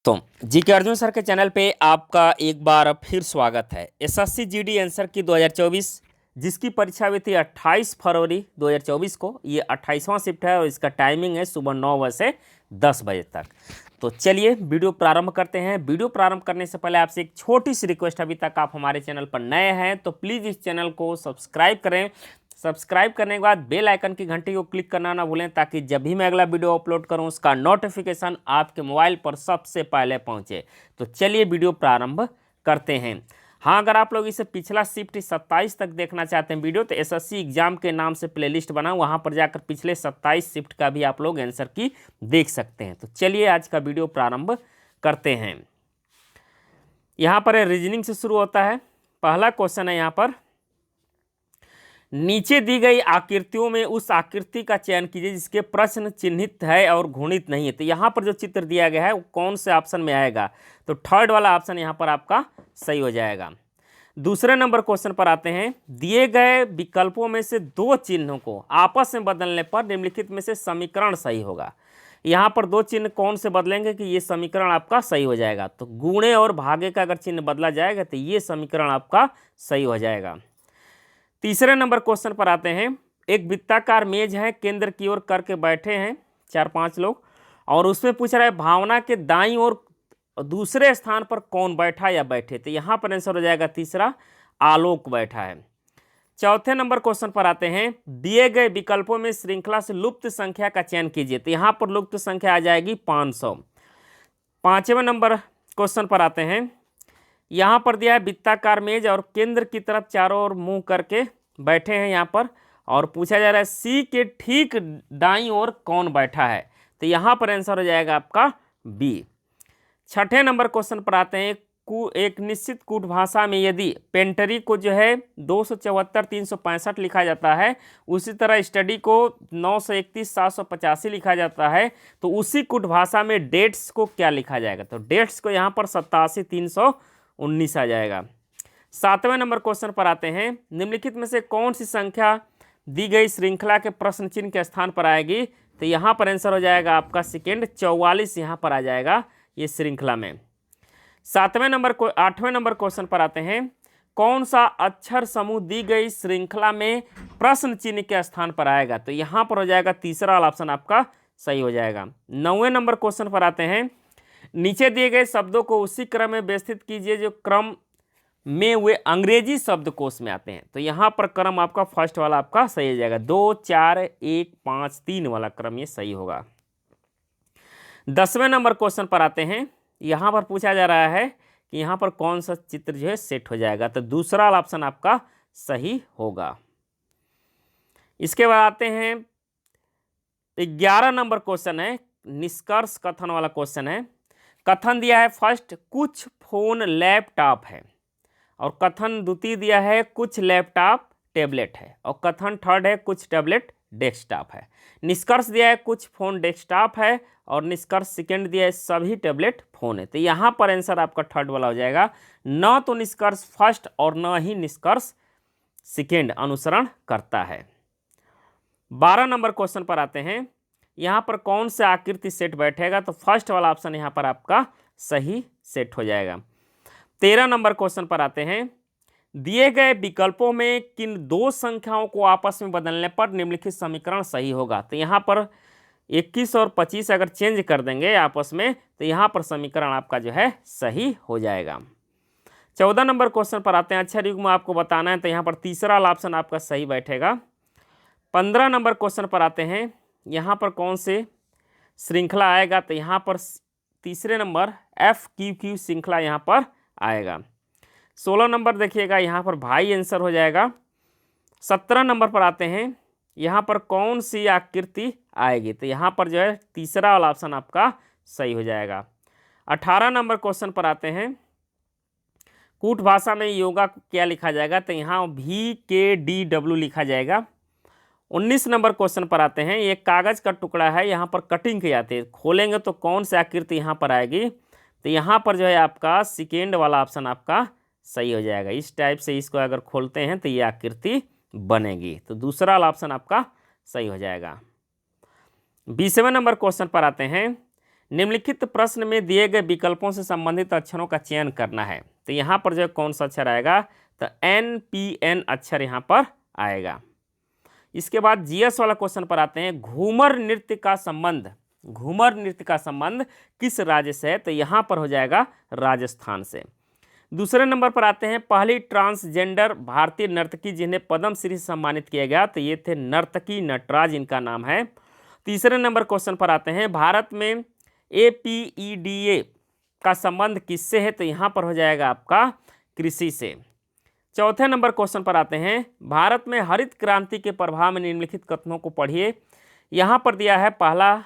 दोस्तों, GK Arjun sir के channel पे आपका एक बार फिर स्वागत है। एसएससी जीडी आंसर की 2024 जिसकी परीक्षा हुई थी 28 फरवरी 2024 को। ये 28वां शिफ्ट है और इसका टाइमिंग है सुबह 9 बजे से 10 बजे तक। तो चलिए वीडियो प्रारंभ करते हैं। वीडियो प्रारंभ करने से पहले आपसे एक छोटी सी रिक्वेस्ट, अभी तक आप हमारे चैनल पर नए हैं तो प्लीज़ इस चैनल को सब्सक्राइब करें। सब्सक्राइब करने के बाद बेल आइकन की घंटी को क्लिक करना ना भूलें, ताकि जब भी मैं अगला वीडियो अपलोड करूं उसका नोटिफिकेशन आपके मोबाइल पर सबसे पहले पहुंचे। तो चलिए वीडियो प्रारंभ करते हैं। हाँ, अगर आप लोग इसे पिछला शिफ्ट 27 तक देखना चाहते हैं वीडियो, तो एसएससी एग्जाम के नाम से प्लेलिस्ट बना, वहाँ पर जाकर पिछले 27 शिफ्ट का भी आप लोग आंसर की देख सकते हैं। तो चलिए आज का वीडियो प्रारंभ करते हैं। यहाँ पर रीजनिंग से शुरू होता है। पहला क्वेश्चन है यहाँ पर, नीचे दी गई आकृतियों में उस आकृति का चयन कीजिए जिसके प्रश्न चिन्हित है और घूर्णित नहीं है। तो यहाँ पर जो चित्र दिया गया है वो कौन से ऑप्शन में आएगा? तो थर्ड वाला ऑप्शन यहाँ पर आपका सही हो जाएगा। दूसरे नंबर क्वेश्चन पर आते हैं। दिए गए विकल्पों में से दो चिन्हों को आपस में बदलने पर निम्नलिखित में से समीकरण सही होगा। यहाँ पर दो चिन्ह कौन से बदलेंगे कि ये समीकरण आपका सही हो जाएगा? तो गुणे और भागे का अगर चिन्ह बदला जाएगा तो ये समीकरण आपका सही हो जाएगा। तीसरे नंबर क्वेश्चन पर आते हैं। एक वृत्ताकार मेज है, केंद्र की ओर करके बैठे हैं 4-5 लोग, और उसमें पूछ रहा है भावना के दाईं ओर दूसरे स्थान पर कौन बैठा या बैठे? तो यहाँ पर आंसर हो जाएगा तीसरा, आलोक बैठा है। चौथे नंबर क्वेश्चन पर आते हैं। दिए गए विकल्पों में श्रृंखला से लुप्त संख्या का चयन कीजिए। तो यहाँ पर लुप्त संख्या आ जाएगी 500। पांचवें नंबर क्वेश्चन पर आते हैं। यहाँ पर दिया है वृत्ताकार मेज और केंद्र की तरफ चारों ओर मुंह करके बैठे हैं यहाँ पर, और पूछा जा रहा है सी के ठीक दाईं ओर कौन बैठा है? तो यहाँ पर आंसर हो जाएगा आपका बी। छठे नंबर क्वेश्चन पर आते हैं। एक निश्चित कूट भाषा में यदि पेंटरी को जो है 274 365 लिखा जाता है, उसी तरह स्टडी को 931 785 लिखा जाता है, तो उसी कूट भाषा में डेट्स को क्या लिखा जाएगा? तो डेट्स को यहाँ पर 87 319 आ जाएगा। सातवें नंबर क्वेश्चन पर आते हैं। निम्नलिखित में से कौन सी संख्या दी गई श्रृंखला के प्रश्न चिन्ह के स्थान पर आएगी? तो यहाँ पर आंसर हो जाएगा आपका सेकेंड, 44 यहाँ पर आ जाएगा ये श्रृंखला में। आठवें नंबर क्वेश्चन पर आते हैं। कौन सा अक्षर समूह दी गई श्रृंखला में प्रश्न चिन्ह के स्थान पर आएगा? तो यहाँ पर हो जाएगा तीसरा वाला ऑप्शन आपका सही हो जाएगा। 9वें नंबर क्वेश्चन पर आते हैं। नीचे दिए गए शब्दों को उसी क्रम में व्यवस्थित कीजिए जो क्रम में वे अंग्रेजी शब्दकोश में आते हैं। तो यहाँ पर क्रम आपका फर्स्ट वाला आपका सही हो जाएगा, 2 4 1 5 3 वाला क्रम ये सही होगा। 10वें नंबर क्वेश्चन पर आते हैं। यहाँ पर पूछा जा रहा है कि यहाँ पर कौन सा चित्र जो है सेट हो जाएगा? तो दूसरा वाला ऑप्शन आपका सही होगा। इसके बाद आते हैं 11 नंबर क्वेश्चन है, निष्कर्ष कथन वाला क्वेश्चन है। कथन दिया है फर्स्ट, कुछ फोन लैपटॉप है, और कथन द्वितीय दिया है कुछ लैपटॉप टैबलेट है, और कथन थर्ड है कुछ टैबलेट डेस्कटॉप है। निष्कर्ष दिया है कुछ फोन डेस्कटॉप है, और निष्कर्ष सेकेंड दिया है सभी टैबलेट फोन है। तो यहाँ पर आंसर आपका थर्ड वाला हो जाएगा। न तो निष्कर्ष फर्स्ट और न ही निष्कर्ष सेकेंड अनुसरण करता है। 12 नंबर क्वेश्चन पर आते हैं। यहाँ पर कौन सा आकृति सेट बैठेगा? तो फर्स्ट वाला ऑप्शन यहाँ पर आपका सही सेट हो जाएगा। 13 नंबर क्वेश्चन पर आते हैं। दिए गए विकल्पों में किन दो संख्याओं को आपस में बदलने पर निम्नलिखित समीकरण सही होगा? तो यहाँ पर 21 और 25 अगर चेंज कर देंगे आपस में, तो यहाँ पर समीकरण आपका जो है सही हो जाएगा। 14 नंबर क्वेश्चन पर आते हैं। अक्षर युग्म आपको बताना है, तो यहाँ पर तीसरा वाला ऑप्शन आपका सही बैठेगा। 15 नंबर क्वेश्चन पर आते हैं। यहाँ पर कौन से श्रृंखला आएगा? तो यहाँ पर तीसरे नंबर FQQ श्रृंखला यहाँ पर आएगा। 16 नंबर देखिएगा, यहाँ पर भाई आंसर हो जाएगा। 17 नंबर पर आते हैं। यहाँ पर कौन सी आकृति आएगी? तो यहाँ पर जो है तीसरा वाला ऑप्शन आपका सही हो जाएगा। 18 नंबर क्वेश्चन पर आते हैं। कूट भाषा में योगा क्या लिखा जाएगा? तो यहाँ VKDW लिखा जाएगा। 19 नंबर क्वेश्चन पर आते हैं। ये कागज़ का टुकड़ा है, यहाँ पर कटिंग की जाती है, खोलेंगे तो कौन सी आकृति यहाँ पर आएगी? तो यहाँ पर जो है आपका सेकेंड वाला ऑप्शन आपका सही हो जाएगा। इस टाइप से इसको अगर खोलते हैं तो ये आकृति बनेगी। तो दूसरा वाला ऑप्शन आपका सही हो जाएगा। 20वें नंबर क्वेश्चन पर आते हैं। निम्नलिखित प्रश्न में दिए गए विकल्पों से संबंधित अक्षरों का चयन करना है। तो यहाँ पर जो कौन सा अक्षर आएगा, तो NPN अक्षर यहाँ पर आएगा। इसके बाद GS वाला क्वेश्चन पर आते हैं। घूमर नृत्य का संबंध किस राज्य से है, तो यहाँ पर हो जाएगा राजस्थान से। दूसरे नंबर पर आते हैं। पहली ट्रांसजेंडर भारतीय नर्तकी जिन्हें पद्मश्री से सम्मानित किया गया, तो ये थे नर्तकी नटराज, इनका नाम है। तीसरे नंबर क्वेश्चन पर आते हैं। भारत में APEDA का संबंध किससे है, तो यहाँ पर हो जाएगा आपका कृषि से। चौथे नंबर क्वेश्चन पर आते हैं। भारत में हरित क्रांति के प्रभाव में निम्नलिखित कथनों को पढ़िए। यहाँ पर दिया है पहला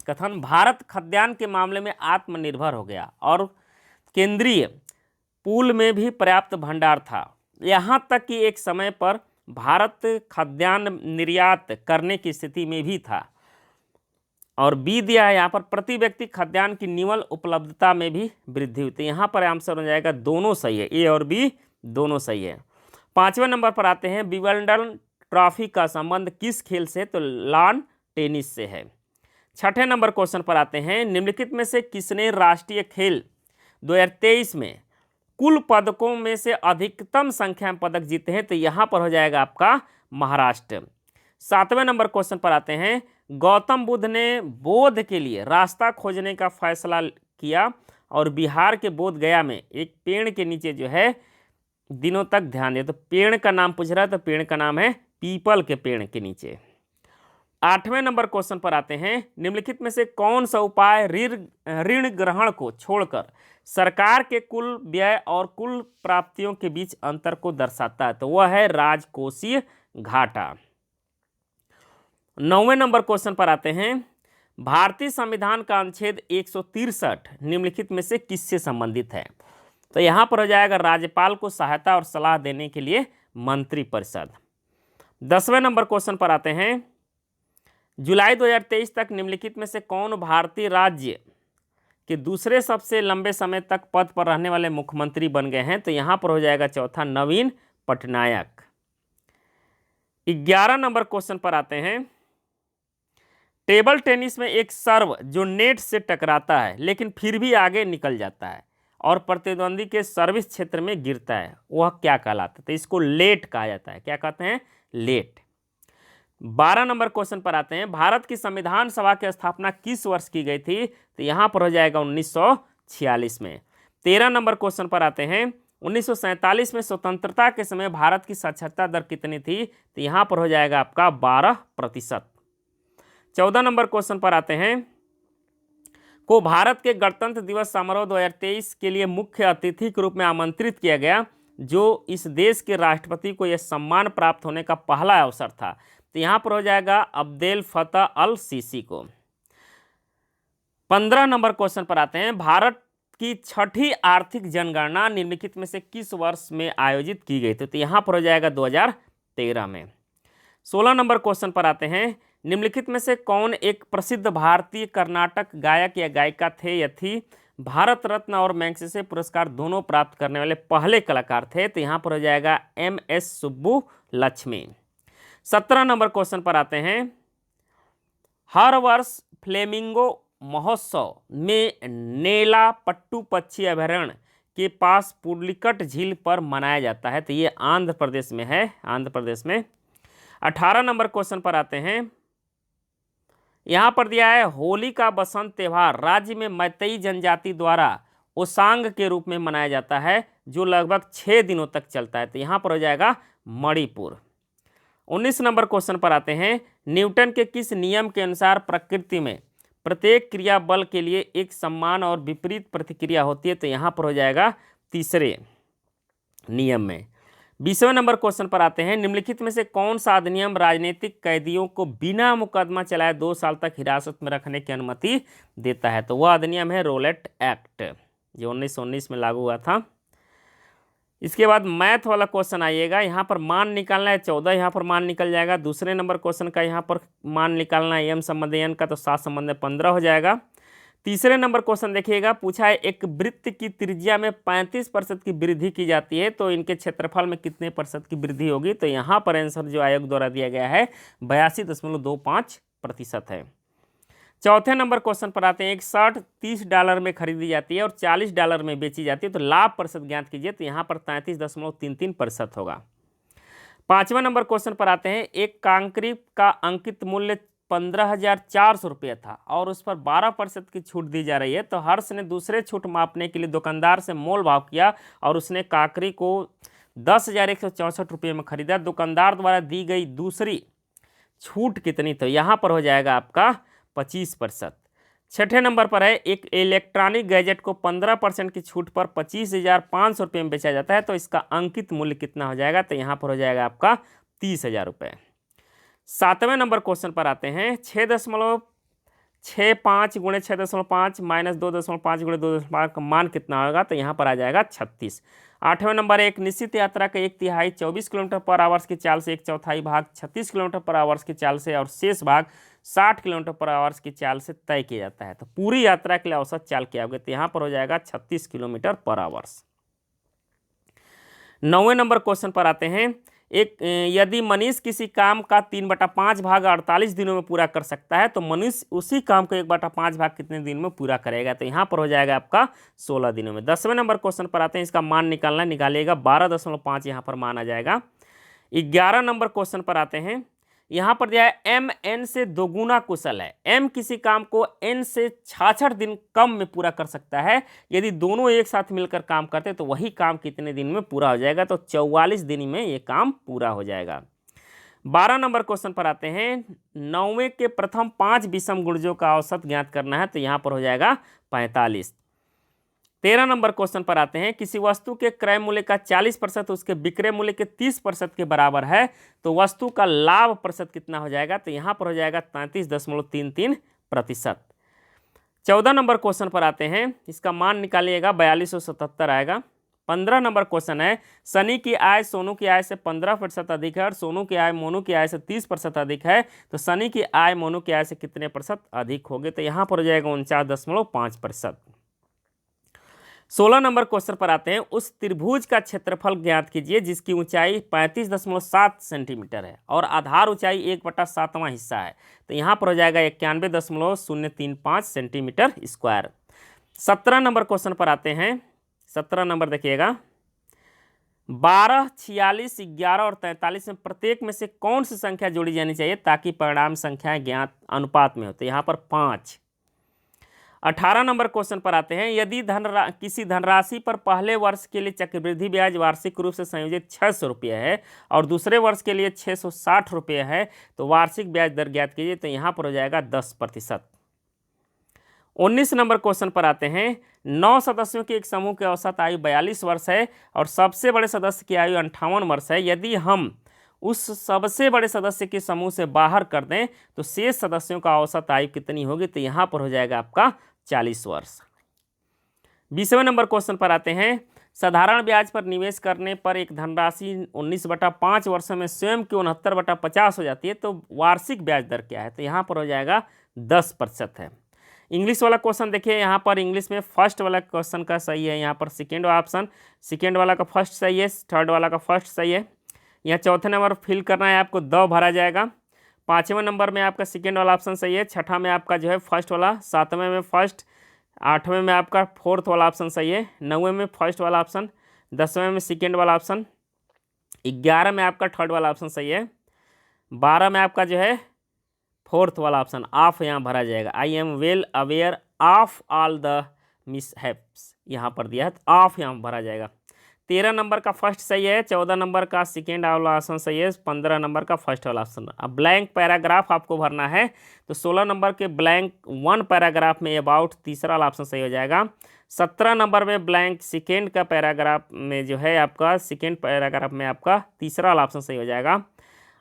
कथन, भारत खाद्यान्न के मामले में आत्मनिर्भर हो गया और केंद्रीय पूल में भी पर्याप्त भंडार था। यहाँ तक कि एक समय पर भारत खाद्यान्न निर्यात करने की स्थिति में भी था। और बी दिया है यहाँ पर, प्रति व्यक्ति खाद्यान्न की निवल उपलब्धता में भी वृद्धि हुई। तो यहाँ पर आंसर हो जाएगा दोनों सही है, ए और बी दोनों सही है। पांचवें नंबर पर आते हैं। विंबलडन ट्रॉफी का संबंध किस खेल से, तो लॉन टेनिस से है। छठे नंबर क्वेश्चन पर आते हैं। निम्नलिखित में से किसने राष्ट्रीय खेल 2023 में कुल पदकों में से अधिकतम संख्या में पदक जीते हैं, तो यहाँ पर हो जाएगा आपका महाराष्ट्र। सातवें नंबर क्वेश्चन पर आते हैं। गौतम बुद्ध ने बोध के लिए रास्ता खोजने का फैसला किया और बिहार के बोध गया में एक पेड़ के नीचे जो है दिनों तक ध्यान दिया। तो पेड़ का नाम पूछ रहा है, तो पेड़ का नाम है पीपल के पेड़ के नीचे। आठवें नंबर क्वेश्चन पर आते हैं। निम्नलिखित में से कौन सा उपाय ऋण ग्रहण को छोड़कर सरकार के कुल व्यय और कुल प्राप्तियों के बीच अंतर को दर्शाता है, तो वह है राजकोषीय घाटा। नौवें नंबर क्वेश्चन पर आते हैं। भारतीय संविधान का अनुच्छेद 163 निम्नलिखित में से किससे संबंधित है, तो यहाँ पर हो जाएगा राज्यपाल को सहायता और सलाह देने के लिए मंत्रिपरिषद। 10वें नंबर क्वेश्चन पर आते हैं। जुलाई 2023 तक निम्नलिखित में से कौन भारतीय राज्य के दूसरे सबसे लंबे समय तक पद पर रहने वाले मुख्यमंत्री बन गए हैं, तो यहाँ पर हो जाएगा चौथा नवीन पटनायक। 11 नंबर क्वेश्चन पर आते हैं। टेबल टेनिस में एक सर्व जो नेट से टकराता है लेकिन फिर भी आगे निकल जाता है और प्रतिद्वंदी के सर्विस क्षेत्र में गिरता है, वह क्या कहलाता है, तो इसको लेट कहा जाता है। क्या कहते हैं, लेट। 12 नंबर क्वेश्चन पर आते हैं। भारत की संविधान सभा की स्थापना किस वर्ष की गई थी, तो यहाँ पर हो जाएगा 1946 में। 13 नंबर क्वेश्चन पर आते हैं। 1947 में स्वतंत्रता के समय भारत की साक्षरता दर कितनी थी, तो यहाँ पर हो जाएगा आपका 12%। 14 नंबर क्वेश्चन पर आते हैं। को भारत के गणतंत्र दिवस समारोह 2023 के लिए मुख्य अतिथि के रूप में आमंत्रित किया गया, जो इस देश के राष्ट्रपति को यह सम्मान प्राप्त होने का पहला अवसर था, तो यहाँ पर हो जाएगा अब्देल फतह अल सीसी को। 15 नंबर क्वेश्चन पर आते हैं। भारत की छठी आर्थिक जनगणना निम्नलिखित में से किस वर्ष में आयोजित की गई थी, तो यहाँ पर हो जाएगा 2013 में। 16 नंबर क्वेश्चन पर आते हैं। निम्नलिखित में से कौन एक प्रसिद्ध भारतीय कर्नाटक गायक या गायिका थे या थी, भारत रत्न और मैग्सेसे पुरस्कार दोनों प्राप्त करने वाले पहले कलाकार थे, तो यहाँ पर हो जाएगा MS सुब्बुलक्ष्मी। 17 नंबर क्वेश्चन पर आते हैं। हर वर्ष फ्लेमिंगो महोत्सव में नेला पट्टू पक्षी अभयारण्य के पास पुलिकट झील पर मनाया जाता है, तो ये आंध्र प्रदेश में है, आंध्र प्रदेश में। 18 नंबर क्वेश्चन पर आते हैं। यहाँ पर दिया है होली का बसंत त्यौहार राज्य में मैतेई जनजाति द्वारा ओसांग के रूप में मनाया जाता है, जो लगभग 6 दिनों तक चलता है, तो यहाँ पर हो जाएगा मणिपुर। 19 नंबर क्वेश्चन पर आते हैं। न्यूटन के किस नियम के अनुसार प्रकृति में प्रत्येक क्रिया बल के लिए एक समान और विपरीत प्रतिक्रिया होती है, तो यहाँ पर हो जाएगा तीसरे नियम में। 20वें नंबर क्वेश्चन पर आते हैं। निम्नलिखित में से कौन सा अधिनियम राजनीतिक कैदियों को बिना मुकदमा चलाए 2 साल तक हिरासत में रखने की अनुमति देता है, तो वह अधिनियम है रोलेट एक्ट, जो 1919 में लागू हुआ था। इसके बाद मैथ वाला क्वेश्चन आइएगा। यहाँ पर मान निकालना है 14, यहाँ पर मान निकल जाएगा। दूसरे नंबर क्वेश्चन का यहाँ पर मान निकालना है m संबंध n का, तो 7 संबंध 15 हो जाएगा। तीसरे नंबर क्वेश्चन देखिएगा, पूछा है एक वृत्त की त्रिज्या में 35% की वृद्धि की जाती है, तो इनके क्षेत्रफल में कितने % की वृद्धि होगी, तो यहाँ पर आंसर जो आयोग द्वारा दिया गया है 82.25% है। चौथे नंबर क्वेश्चन पर आते हैं। एक शर्ट $30 में खरीदी जाती है और $40 में बेची जाती है, तो लाभ प्रतिशत ज्ञात कीजिए। तो यहाँ पर 33.33% होगा। पांचवा नंबर क्वेश्चन पर आते हैं। एक कांकरी का अंकित मूल्य 15,400 रुपये था और उस पर 12% की छूट दी जा रही है। तो हर्ष ने दूसरे छूट मापने के लिए दुकानदार से मोल भाव किया और उसने कांकरी को 10,164 रुपये में खरीदा। दुकानदार द्वारा दी गई दूसरी छूट कितनी? तो यहाँ पर हो जाएगा आपका 25%। छठे नंबर पर है। एक इलेक्ट्रॉनिक गैजेट को 15% की छूट पर 25,500 रुपये में बेचा जाता है, तो इसका अंकित मूल्य कितना हो जाएगा? तो यहाँ पर हो जाएगा आपका 30,000 रुपये। सातवें नंबर क्वेश्चन पर आते हैं। 6.65 गुणे 6.5 माइनस 2.5 गुणे 2.5 का मान कितना होगा? तो यहाँ पर आ जाएगा 36। आठवें नंबर, एक निश्चित यात्रा का 1/3 24 किलोमीटर पर आवर्स की चाल से, 1/4 भाग 36 किलोमीटर पर आवर्स की चाल से और शेष भाग 60 किलोमीटर पर आवर्स की चाल से तय किया जाता है। तो पूरी यात्रा के लिए औसत चाल क्या होगी? तो यहाँ पर हो जाएगा 36 किलोमीटर पर आवर्स। 9वें नंबर क्वेश्चन पर आते हैं। यदि मनीष किसी काम का 3/5 भाग 48 दिनों में पूरा कर सकता है, तो मनीष उसी काम को 1/5 भाग कितने दिन में पूरा करेगा? तो यहाँ पर हो जाएगा आपका 16 दिनों में। 10वें नंबर क्वेश्चन पर आते हैं। इसका मान निकालिएगा 12.5 यहाँ पर मान आ जाएगा। 11 नंबर क्वेश्चन पर आते हैं। यहाँ पर दिया है m n से दोगुना कुशल है। m किसी काम को n से 66 दिन कम में पूरा कर सकता है। यदि दोनों एक साथ मिलकर काम करते तो वही काम कितने दिन में पूरा हो जाएगा? तो 44 दिन में ये काम पूरा हो जाएगा। 12 नंबर क्वेश्चन पर आते हैं। 9वें के प्रथम 5 विषम गुणजों का औसत ज्ञात करना है, तो यहाँ पर हो जाएगा 45। 13 नंबर क्वेश्चन पर आते हैं। किसी वस्तु के क्रय मूल्य का 40% उसके विक्रय मूल्य के 30% के बराबर है, तो वस्तु का लाभ प्रतिशत कितना हो जाएगा? तो यहाँ पर हो जाएगा 33.33%। 14 नंबर क्वेश्चन पर आते हैं। इसका मान निकालिएगा 4277 आएगा। 15 नंबर क्वेश्चन है। सनी की आय सोनू की आय से 15% अधिक है और सोनू की आय मोनू की आय से 30% अधिक है, तो सनी की आय मोनू की आय से कितने प्रतिशत अधिक होगी? तो यहाँ पर हो जाएगा 49.5%। 16 नंबर क्वेश्चन पर आते हैं। उस त्रिभुज का क्षेत्रफल ज्ञात कीजिए जिसकी ऊंचाई 35.7 सेंटीमीटर है और आधार ऊंचाई 1/7वां हिस्सा है, तो यहाँ पर हो जाएगा 91.035 सेंटीमीटर स्क्वायर। 17 नंबर क्वेश्चन पर आते हैं। 17 नंबर देखिएगा। 12, 46, 11 और 43 में प्रत्येक में से कौन सी संख्या जोड़ी जानी चाहिए ताकि परिणाम संख्याएं ज्ञात अनुपात में हो? तो यहाँ पर 5। 18 नंबर क्वेश्चन पर आते हैं। यदि किसी धनराशि पर पहले वर्ष के लिए चक्रवृद्धि ब्याज वार्षिक रूप से संयोजित 600 रुपये है और दूसरे वर्ष के लिए 660 रुपये है, तो वार्षिक ब्याज दर ज्ञात कीजिए। तो यहाँ पर हो जाएगा 10%। 19 नंबर क्वेश्चन पर आते हैं। 9 सदस्यों के एक समूह की औसत आयु 42 वर्ष है और सबसे बड़े सदस्य की आयु 58 वर्ष है। यदि हम उस सबसे बड़े सदस्य के समूह से बाहर कर दें तो शेष सदस्यों का औसत आयु कितनी होगी? तो यहाँ पर हो जाएगा आपका 40 वर्ष। 20वें नंबर क्वेश्चन पर आते हैं। साधारण ब्याज पर निवेश करने पर एक धनराशि 19/5 वर्षों में स्वयं की 69/50 हो जाती है, तो वार्षिक ब्याज दर क्या है? तो यहाँ पर हो जाएगा 10% है। इंग्लिश वाला क्वेश्चन देखिए। यहाँ पर इंग्लिश में फर्स्ट वाला क्वेश्चन का सही है, यहाँ पर सेकेंड ऑप्शन, सेकेंड वाला का फर्स्ट सही है, थर्ड वाला का फर्स्ट सही है। यहाँ चौथे नंबर फिल करना है आपको, द भरा जाएगा। 5वें नंबर में आपका सेकेंड वाला ऑप्शन सही है। 6ठा में आपका जो है फर्स्ट वाला, 7वें में फर्स्ट, 8वें में आपका फोर्थ वाला ऑप्शन सही है, 9वें में फर्स्ट वाला ऑप्शन, 10वें में सेकेंड वाला ऑप्शन, 11 में आपका थर्ड वाला ऑप्शन सही है, 12 में आपका जो है फोर्थ वाला ऑप्शन ऑफ यहाँ भरा जाएगा। I am well aware of all the mishaps यहाँ पर दिया है, तो ऑफ यहाँ भरा जाएगा। 13 नंबर का फर्स्ट सही है, 14 नंबर का सेकेंड वाला ऑप्शन सही है, 15 नंबर का फर्स्ट वाला ऑप्शन। अब ब्लैंक पैराग्राफ आपको भरना है, तो 16 नंबर के ब्लैंक 1 पैराग्राफ में अबाउट तीसरा वाला ऑप्शन सही हो जाएगा। 17 नंबर में ब्लैंक सेकेंड का पैराग्राफ में जो है आपका सेकेंड पैराग्राफ में आपका तीसरा वाला ऑप्शन सही हो जाएगा।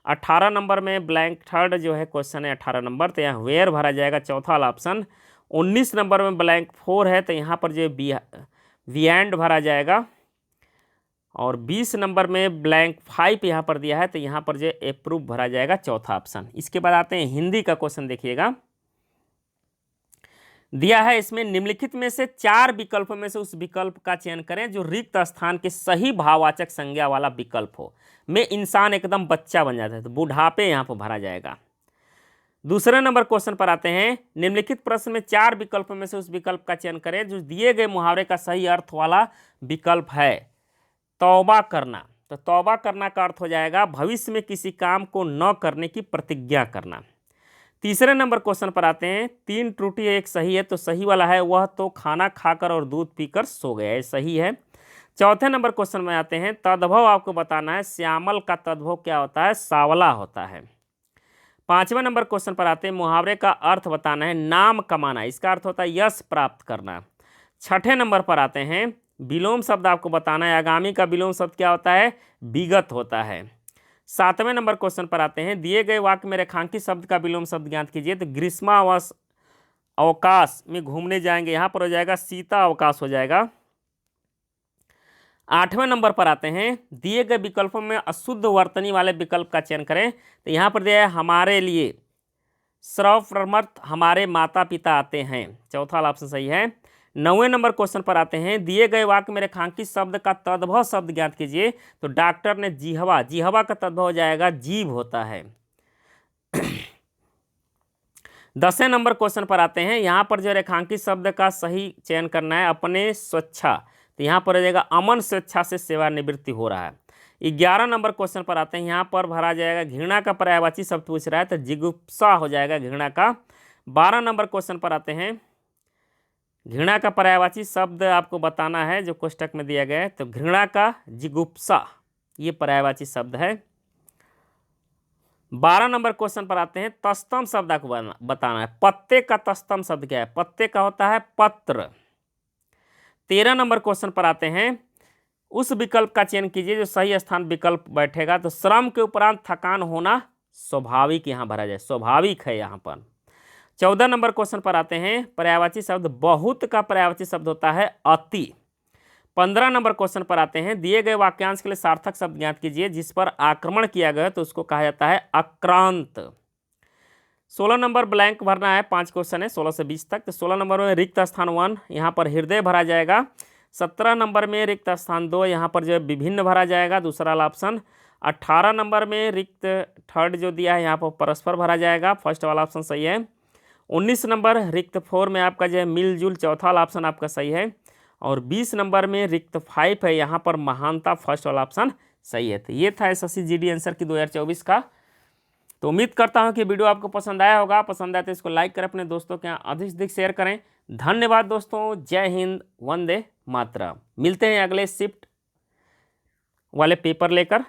18 नंबर में ब्लैंक थर्ड जो है क्वेश्चन है 18 नंबर, तो यहाँ वेयर भरा जाएगा चौथा वाला ऑप्शन। 19 नंबर में ब्लैंक 4 है, तो यहाँ पर जो बियॉन्ड भरा जाएगा। और 20 नंबर में ब्लैंक 5 यहाँ पर दिया है, तो यहाँ पर जो अप्रूव भरा जाएगा चौथा ऑप्शन। इसके बाद आते हैं हिंदी का क्वेश्चन देखिएगा। दिया है इसमें निम्नलिखित में से 4 विकल्पों में से उस विकल्प का चयन करें जो रिक्त स्थान के सही भाववाचक संज्ञा वाला विकल्प हो। में इंसान एकदम बच्चा बन जाता है, तो बुढ़ापे यहाँ पर भरा जाएगा। दूसरे नंबर क्वेश्चन पर आते हैं। निम्नलिखित प्रश्न में 4 विकल्पों में से उस विकल्प का चयन करें जो दिए गए मुहावरे का सही अर्थ वाला विकल्प है। तौबा करना, तो तौबा करना का अर्थ हो जाएगा भविष्य में किसी काम को न करने की प्रतिज्ञा करना। तीसरे नंबर क्वेश्चन पर आते हैं। 3 त्रुटि एक सही है, तो सही वाला है वह तो खाना खाकर और दूध पीकर सो गया, सही है। चौथे नंबर क्वेश्चन में आते हैं। तद्भव आपको बताना है, श्यामल का तद्भव क्या होता है, सांवला होता है। 5वें नंबर क्वेश्चन पर आते हैं। मुहावरे का अर्थ बताना है, नाम कमाना, इसका अर्थ होता है यश प्राप्त करना। 6ठे नंबर पर आते हैं। विलोम शब्द आपको बताना है, आगामी का विलोम शब्द क्या होता है, विगत होता है। 7वें नंबर क्वेश्चन पर आते हैं। दिए गए वाक्य में रेखांकित शब्द का विलोम शब्द ज्ञात कीजिए, तो ग्रीष्मावस अवकाश में घूमने जाएंगे, यहाँ पर हो जाएगा शीता अवकाश हो जाएगा। 8वें नंबर पर आते हैं। दिए गए विकल्पों में अशुद्ध वर्तनी वाले विकल्प का चयन करें, तो यहाँ पर दिया है हमारे लिए सर्वप्रथम हमारे माता पिता आते हैं, चौथा वाला ऑप्शन सही है। 9वें नंबर क्वेश्चन पर आते हैं। दिए गए वाक्य में रेखांकित शब्द का तद्भव शब्द ज्ञात कीजिए, तो डॉक्टर ने जिह्वा, जिह्वा का तद्भव हो जाएगा जीभ होता है। 10वें नंबर क्वेश्चन पर आते हैं। यहाँ पर जो रेखांकित शब्द का सही चयन करना है, अपने स्वेच्छा, तो यहाँ पर हो जाएगा अमन स्वेच्छा से सेवानिवृत्ति हो रहा है। 11 नंबर क्वेश्चन पर आते हैं। यहाँ पर भरा जाएगा घृणा का पर्यायवाची शब्द पूछ रहा है, तो जिगुप्सा हो जाएगा घृणा का। 12 नंबर क्वेश्चन पर आते हैं। घृणा का पर्यायवाची शब्द आपको बताना है जो कोष्टक में दिया गया है, तो घृणा का जिगुप्सा ये पर्यायवाची शब्द है। 12 नंबर क्वेश्चन पर आते हैं। तस्तम शब्द आपको बताना है, पत्ते का तस्तम शब्द क्या है, पत्ते का होता है पत्र। 13 नंबर क्वेश्चन पर आते हैं। उस विकल्प का चयन कीजिए जो सही स्थान विकल्प बैठेगा, तो श्रम के उपरांत थकान होना स्वाभाविक यहाँ भरा जाए, स्वाभाविक है यहाँ पर। 14 नंबर क्वेश्चन पर आते हैं। पर्यायवाची शब्द बहुत का पर्यायवाची शब्द होता है अति। 15 नंबर क्वेश्चन पर आते हैं। दिए गए वाक्यांश के लिए सार्थक शब्द ज्ञात कीजिए जिस पर आक्रमण किया गया तो उसको कहा जाता है आक्रांत। 16 नंबर ब्लैंक भरना है, 5 क्वेश्चन है 16 से 20 तक, तो 16 नंबर में रिक्त स्थान 1 यहाँ पर हृदय भरा जाएगा। 17 नंबर में रिक्त स्थान 2 यहाँ पर जो है विभिन्न भरा जाएगा, दूसरा वाला ऑप्शन। 18 नंबर में रिक्त थर्ड जो दिया है यहाँ पर परस्पर भरा जाएगा, फर्स्ट वाला ऑप्शन सही है। 19 नंबर रिक्त 4 में आपका जो है मिलजुल, चौथा वाला ऑप्शन आपका सही है। और 20 नंबर में रिक्त 5 है, यहाँ पर महानता, फर्स्ट वाला ऑप्शन सही है। तो ये था एसएससी जीडी आंसर की 2024 का। तो उम्मीद करता हूँ कि वीडियो आपको पसंद आया होगा। पसंद आए तो इसको लाइक करें, अपने दोस्तों के यहाँ अधिक से अधिक शेयर करें। धन्यवाद दोस्तों, जय हिंद, वंदे मातरम। मिलते हैं अगले शिफ्ट वाले पेपर लेकर।